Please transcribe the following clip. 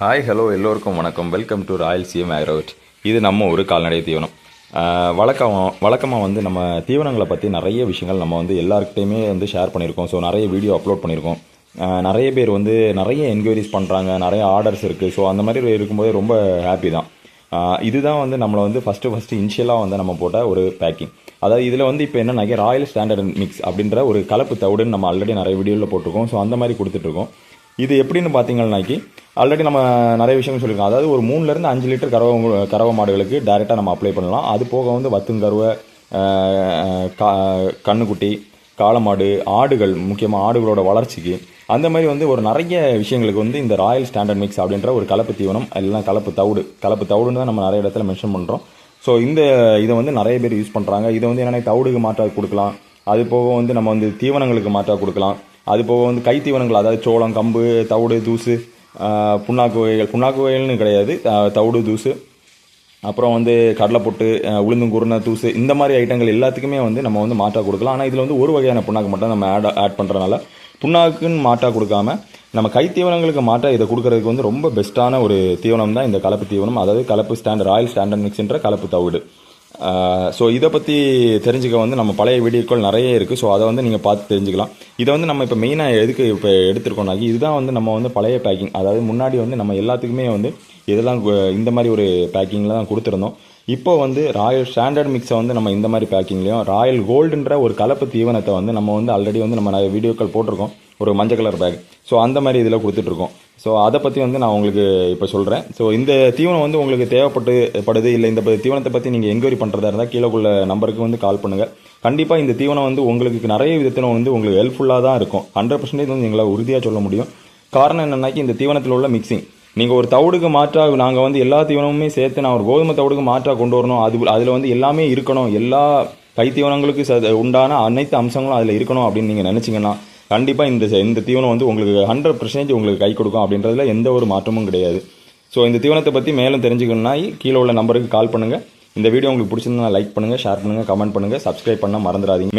Hi hello எல்லோருக்கும் வணக்கம். Welcome to royal CM ஆக்ரோட். இது நம்ம ஒரு கால்நடை தீவனம். வழக்கமாக வந்து நம்ம தீவனங்களை பற்றி நிறைய விஷயங்கள் நம்ம வந்து எல்லாருக்கிட்டையுமே வந்து ஷேர் பண்ணியிருக்கோம். ஸோ நிறைய வீடியோ அப்லோட் பண்ணியிருக்கோம். நிறைய பேர் வந்து நிறைய என்கொயரிஸ் பண்ணுறாங்க, நிறைய ஆர்டர்ஸ் இருக்குது. ஸோ அந்த மாதிரி இருக்கும்போது ரொம்ப ஹாப்பி தான். இதுதான் வந்து நம்மளை வந்து ஃபஸ்ட்டு இனிஷியலாக வந்து நம்ம போட்ட ஒரு பேக்கிங். அதாவது இதில் வந்து இப்போ என்னன்னா ராயல் ஸ்டாண்டர்ட் மிக்ஸ் அப்படின்ற ஒரு கலப்பு தவிடுன்னு நம்ம ஆல்ரெடி நிறைய வீடியோவில் போட்டிருக்கோம். ஸோ அந்த மாதிரி கொடுத்துட்ருக்கோம். இது எப்படின்னு பார்த்தீங்கன்னாக்கி ஆல்ரெடி நம்ம நிறைய விஷயங்கள் சொல்லியிருக்கோம். அதாவது ஒரு 3லேருந்து 5 லிட்டர் கறவை மாடுகளுக்கு டைரெக்டாக நம்ம அப்ளை பண்ணலாம். அது போக வந்து வத்துங்கருவை, கண்ணுக்குட்டி, காளமாடு, ஆடுகள், முக்கியமாக ஆடுகளோட வளர்ச்சிக்கு அந்த மாதிரி வந்து ஒரு நிறைய விஷயங்களுக்கு வந்து இந்த ராயல் ஸ்டாண்டர்ட் மிக்ஸ் அப்படின்ற ஒரு கலப்பு தீவனம், எல்லாம் கலப்பு தவிடுன்னு தான் நம்ம நிறைய இடத்துல மென்ஷன் பண்ணுறோம். ஸோ இதை வந்து நிறைய பேர் யூஸ் பண்ணுறாங்க. இதை வந்து என்னென்ன தவிடுக்கு மாற்றாக கொடுக்கலாம், அது போக வந்து நம்ம வந்து தீவனங்களுக்கு மாற்றாக கொடுக்கலாம். அது போக வந்து கை தீவனங்கள், அதாவது சோளம், கம்பு, தவிடு, தூசு, புண்ணாக்கு வகைகள்னு கிடையாது, தவிடு, தூசு, அப்புறம் வந்து கடலை பொட்டு, உளுந்துங்குருணை, தூசு, இந்த மாதிரி ஐட்டங்கள் எல்லாத்துக்குமே வந்து நம்ம வந்து மாற்றாக கொடுக்கலாம். ஆனால் இதில் வந்து ஒரு வகையான புண்ணாக்கு மட்டும் நம்ம ஆட் பண்ணுறதுனால புண்ணாக்குன்னு மாற்றாக கொடுக்காம நம்ம கை தீவனங்களுக்கு மாற்றாக இதை கொடுக்கறதுக்கு வந்து ரொம்ப பெஸ்ட்டான ஒரு தீவனம் தான் இந்த கலப்பு தீவனம். அதாவது கலப்பு ராயல் ஸ்டாண்டர்ட் மிக்ஸ்ன்ற கலப்பு தவிடு. ஸோ இதை பற்றி தெரிஞ்சுக்க வந்து நம்ம பழைய வீடியோக்கள் நிறைய இருக்குது. ஸோ அதை வந்து நீங்கள் பார்த்து தெரிஞ்சுக்கலாம். இதை வந்து நம்ம இப்போ மெயினாக எதுக்கு இப்போ எடுத்துருக்கோம்னாக்கி இதுதான் வந்து நம்ம வந்து பழைய பேக்கிங். அதாவது முன்னாடி வந்து நம்ம எல்லாத்துக்குமே வந்து இதெல்லாம் இந்த மாதிரி ஒரு பேக்கிங்கில் தான் கொடுத்துருந்தோம். இப்போ வந்து ராயல் ஸ்டாண்டர்ட் மிக்ஸை வந்து நம்ம இந்த மாதிரி பேக்கிங்லேயும், ராயல் கோல்டுன்ற ஒரு கலப்பு தீவனத்தை வந்து நம்ம வந்து ஆல்ரெடி வந்து நம்ம நிறைய வீடியோக்கள் போட்டிருக்கோம், ஒரு மஞ்சள் கலர் பேக். ஸோ அந்த மாதிரி இதில் கொடுத்துட்ருக்கோம். ஸோ அதை பற்றி வந்து நான் உங்களுக்கு இப்போ சொல்கிறேன். ஸோ இந்த தீவனம் வந்து உங்களுக்கு தேவைப்படுது இல்லை இந்த தீவனத்தை பற்றி நீங்கள் என்கொயரி பண்ணுறதா இருந்தால் கீழே உள்ள நம்பருக்கு வந்து கால் பண்ணுங்கள். கண்டிப்பாக இந்த தீவனம் வந்து உங்களுக்கு நிறைய விதத்தில் வந்து உங்களுக்கு ஹெல்ப்ஃபுல்லாக தான் இருக்கும். 100% வந்து எங்களால் உறுதியாக சொல்ல முடியும். காரணம் என்னன்னாக்கி இந்த தீவனத்தில் உள்ள மிக்சிங். நீங்கள் ஒரு தவிடுக்கு மாற்றாக நாங்கள் வந்து எல்லா தீவனமுமே சேர்த்து நான் ஒரு கோதுமை தவிடுக்கு மாற்றாக கொண்டு வரணும், அதில் வந்து எல்லாமே இருக்கணும், எல்லா கை தீவனங்களுக்கு உண்டான அனைத்து அம்சங்களும் அதில் இருக்கணும் அப்படின்னு நீங்கள் நினச்சிங்கன்னா கண்டிப்பாக இந்த தீவனம் வந்து உங்களுக்கு 100% உங்களுக்கு கை கொடுக்கும். அப்படின்றதுல எந்த ஒரு மாற்றமும் கிடையாது. ஸோ இந்த தீவனத்தை பற்றி மேலும் தெரிஞ்சுக்கணும்னா கீழே உள்ள நம்பருக்கு கால் பண்ணுங்கள். இந்த வீடியோ உங்களுக்கு பிடிச்சிருந்தா லைக் பண்ணுங்கள், ஷேர் பண்ணுங்கள், கமெண்ட் பண்ணுங்கள், சப்ஸ்கிரைப் பண்ண மறந்துடாதீங்க.